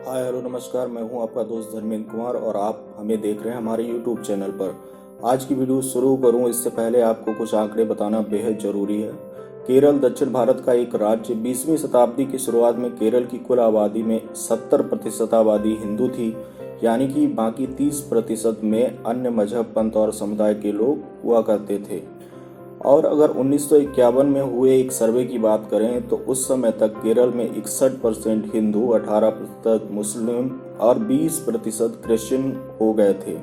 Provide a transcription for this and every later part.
Hi hello नमस्कार। मैं हूं आपका दोस्त धर्मेंद्र कुमार और आप हमें देख रहे हैं हमारे यूट्यूब चैनल पर। आज की वीडियो शुरू करूं इससे पहले आपको कुछ आंकड़े बताना बेहद ज़रूरी है। केरल दक्षिण भारत का एक राज्य। 20वीं शताब्दी की शुरुआत में केरल की कुल आबादी में 70% आबादी हिंदू थी, यानी कि बाकी 30% में अन्य मजहब, पंथ और समुदाय के लोग हुआ करते थे। और अगर 1951 में हुए एक सर्वे की बात करें तो उस समय तक केरल में 61% हिंदू, 18% मुस्लिम और 20% क्रिश्चियन हो गए थे।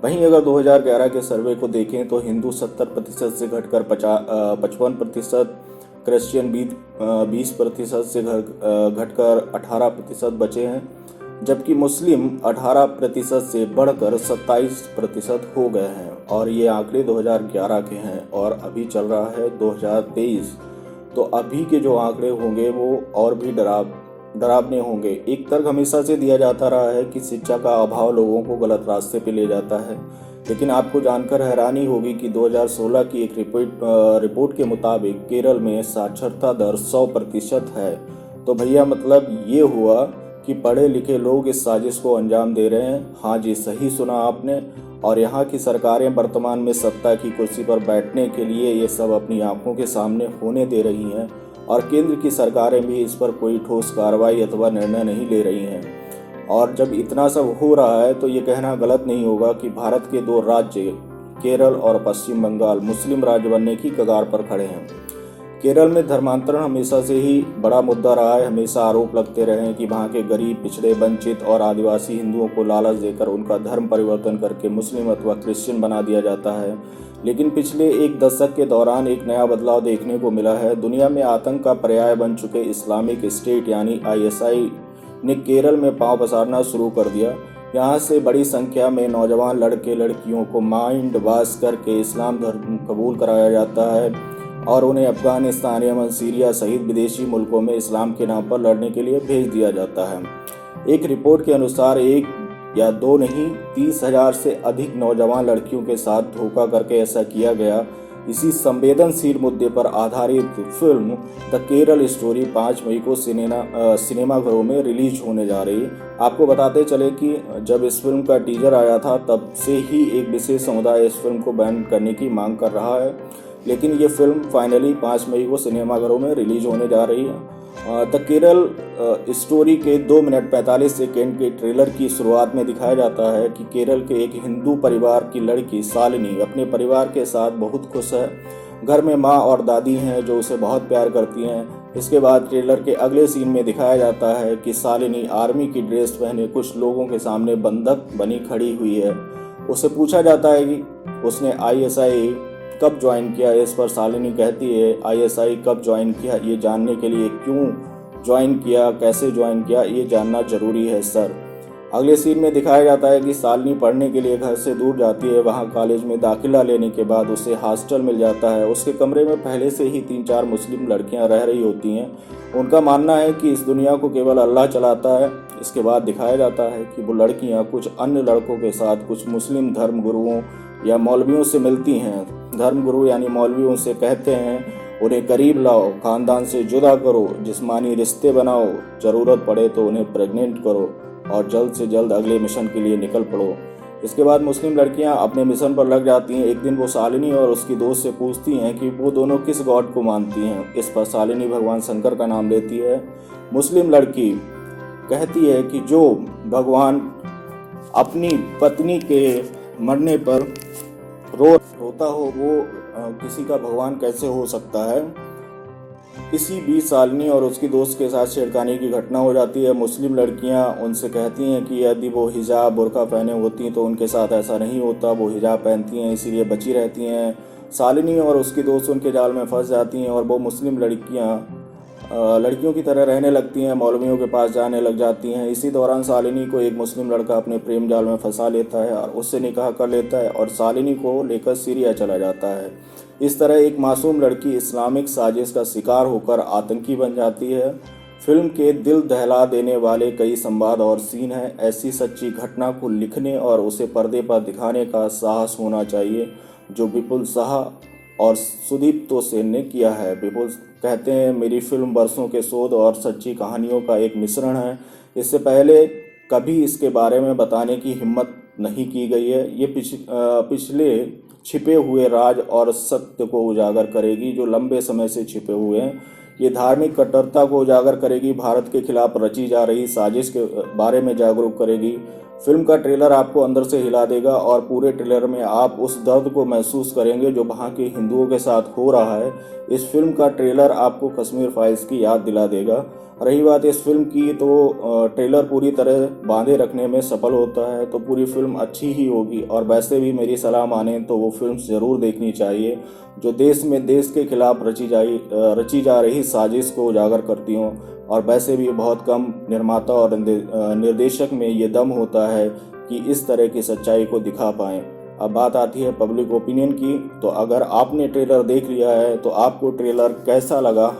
वहीं अगर 2011 के सर्वे को देखें तो हिंदू 70% से घटकर 55%, क्रिश्चियन 20% से घटकर 18% बचे हैं, जबकि मुस्लिम 18% से बढ़कर 27% हो गए हैं। और ये आंकड़े 2011 के हैं और अभी चल रहा है 2023। तो अभी के जो आंकड़े होंगे वो और भी डरावने होंगे। एक तर्क हमेशा से दिया जाता रहा है कि शिक्षा का अभाव लोगों को गलत रास्ते पे ले जाता है, लेकिन आपको जानकर हैरानी होगी कि 2016 की एक रिपोर्ट के मुताबिक केरल में साक्षरता दर 100% है। तो भैया मतलब ये हुआ कि पढ़े लिखे लोग इस साजिश को अंजाम दे रहे हैं। हाँ जी, सही सुना आपने। और यहाँ की सरकारें वर्तमान में सत्ता की कुर्सी पर बैठने के लिए ये सब अपनी आंखों के सामने होने दे रही हैं, और केंद्र की सरकारें भी इस पर कोई ठोस कार्रवाई अथवा निर्णय नहीं ले रही हैं। और जब इतना सब हो रहा है तो ये कहना गलत नहीं होगा कि भारत के दो राज्य केरल और पश्चिम बंगाल मुस्लिम राज्य बनने की कगार पर खड़े हैं। केरल में धर्मांतरण हमेशा से ही बड़ा मुद्दा रहा है। हमेशा आरोप लगते रहे हैं कि वहाँ के गरीब, पिछड़े, वंचित और आदिवासी हिंदुओं को लालच देकर उनका धर्म परिवर्तन करके मुस्लिम अथवा क्रिश्चियन बना दिया जाता है। लेकिन पिछले एक दशक के दौरान एक नया बदलाव देखने को मिला है। दुनिया में आतंक का पर्याय बन चुके इस्लामिक स्टेट यानी ISI ने केरल में पांव पसारना शुरू कर दिया। यहाँ से बड़ी संख्या में नौजवान लड़के लड़कियों को माइंड वॉश करके इस्लाम धर्म कबूल कराया जाता है और उन्हें अफगानिस्तान, यमन, सीरिया सहित विदेशी मुल्कों में इस्लाम के नाम पर लड़ने के लिए भेज दिया जाता है। एक रिपोर्ट के अनुसार एक या दो नहीं, 30,000 से अधिक नौजवान लड़कियों के साथ धोखा करके ऐसा किया गया। इसी संवेदनशील मुद्दे पर आधारित फिल्म द केरल स्टोरी 5 मई को सिनेमाघरों में रिलीज होने जा रही है। आपको बताते चले कि जब इस फिल्म का टीजर आया था तब से ही एक विशेष समुदाय इस फिल्म को बैन करने की मांग कर रहा है, लेकिन ये फिल्म फाइनली 5 मई को सिनेमाघरों में रिलीज होने जा रही है। द केरल स्टोरी के 2 मिनट 45 सेकेंड के ट्रेलर की शुरुआत में दिखाया जाता है कि केरल के एक हिंदू परिवार की लड़की शालिनी अपने परिवार के साथ बहुत खुश है। घर में माँ और दादी हैं जो उसे बहुत प्यार करती हैं। इसके बाद ट्रेलर के अगले सीन में दिखाया जाता है कि शालिनी आर्मी की ड्रेस पहने कुछ लोगों के सामने बंधक बनी खड़ी हुई है। उसे पूछा जाता है कि उसने ISI कब ज्वाइन किया। इस पर शालिनी कहती है, ISI कब ज्वाइन किया ये जानने के लिए क्यों ज्वाइन किया, कैसे ज्वाइन किया, ये जानना जरूरी है सर। अगले सीन में दिखाया जाता है कि शालिनी पढ़ने के लिए घर से दूर जाती है। वहाँ कॉलेज में दाखिला लेने के बाद उसे हॉस्टल मिल जाता है। उसके कमरे में पहले से ही 3-4 मुस्लिम लड़कियाँ रह रही होती हैं। उनका मानना है कि इस दुनिया को केवल अल्लाह चलाता है। इसके बाद दिखाया जाता है कि वो लड़कियाँ कुछ अन्य लड़कों के साथ कुछ मुस्लिम धर्म गुरुओं या मौलवियों से मिलती हैं। धर्मगुरु यानी मौलवी उनसे कहते हैं उन्हें करीब लाओ, खानदान से जुदा करो, जिस्मानी रिश्ते बनाओ, ज़रूरत पड़े तो उन्हें प्रेग्नेंट करो और जल्द से जल्द अगले मिशन के लिए निकल पड़ो। इसके बाद मुस्लिम लड़कियां अपने मिशन पर लग जाती हैं। एक दिन वो शालिनी और उसकी दोस्त से पूछती हैं कि वो दोनों किस गॉड को मानती हैं। इस पर शालिनी भगवान शंकर का नाम लेती है। मुस्लिम लड़की कहती है कि जो भगवान अपनी पत्नी के मरने पर रोता हो वो किसी का भगवान कैसे हो सकता है। इसी बीच शालिनी और उसकी दोस्त के साथ छेड़खानी की घटना हो जाती है। मुस्लिम लड़कियां उनसे कहती हैं कि यदि वो हिजाब बुर्का पहने होती तो उनके साथ ऐसा नहीं होता। वो हिजाब पहनती हैं इसीलिए बची रहती हैं। शालिनी और उसकी दोस्त उनके जाल में फंस जाती हैं और वो मुस्लिम लड़कियों की तरह रहने लगती हैं, मौलवियों के पास जाने लग जाती हैं। इसी दौरान शालिनी को एक मुस्लिम लड़का अपने प्रेम जाल में फंसा लेता है और उससे निकाह कर लेता है और शालिनी को लेकर सीरिया चला जाता है। इस तरह एक मासूम लड़की इस्लामिक साजिश का शिकार होकर आतंकी बन जाती है। फिल्म के दिल दहला देने वाले कई संवाद और सीन हैं। ऐसी सच्ची घटना को लिखने और उसे पर्दे पर दिखाने का साहस होना चाहिए जो विपुल शाह और सुदीप्तो सेन ने किया है। विपुल कहते हैं, मेरी फिल्म बरसों के शोध और सच्ची कहानियों का एक मिश्रण है। इससे पहले कभी इसके बारे में बताने की हिम्मत नहीं की गई है। ये पिछले छिपे हुए राज और सत्य को उजागर करेगी जो लंबे समय से छिपे हुए हैं। ये धार्मिक कट्टरता को उजागर करेगी, भारत के खिलाफ रची जा रही साजिश के बारे में जागरूक करेगी। फिल्म का ट्रेलर आपको अंदर से हिला देगा और पूरे ट्रेलर में आप उस दर्द को महसूस करेंगे जो वहाँ के हिंदुओं के साथ हो रहा है। इस फिल्म का ट्रेलर आपको कश्मीर फाइल्स की याद दिला देगा। रही बात इस फिल्म की, तो ट्रेलर पूरी तरह बांधे रखने में सफल होता है तो पूरी फिल्म अच्छी ही होगी। और वैसे भी मेरी सलाह माने तो वो फिल्म ज़रूर देखनी चाहिए जो देश में देश के खिलाफ रची जा रही साजिश को उजागर करती हों। और वैसे भी बहुत कम निर्माता और निर्देशक में ये दम होता है कि इस तरह की सच्चाई को दिखा पाएँ। अब बात आती है पब्लिक ओपिनियन की। तो अगर आपने ट्रेलर देख लिया है तो आपको ट्रेलर कैसा लगा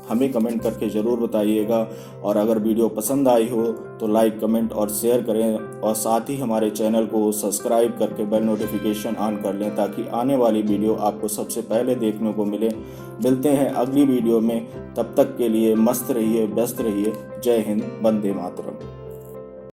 हमें कमेंट करके ज़रूर बताइएगा। और अगर वीडियो पसंद आई हो तो लाइक, कमेंट और शेयर करें और साथ ही हमारे चैनल को सब्सक्राइब करके बेल नोटिफिकेशन ऑन कर लें ताकि आने वाली वीडियो आपको सबसे पहले देखने को मिले। मिलते हैं अगली वीडियो में, तब तक के लिए मस्त रहिए, व्यस्त रहिए। जय हिंद, वंदे मातरम।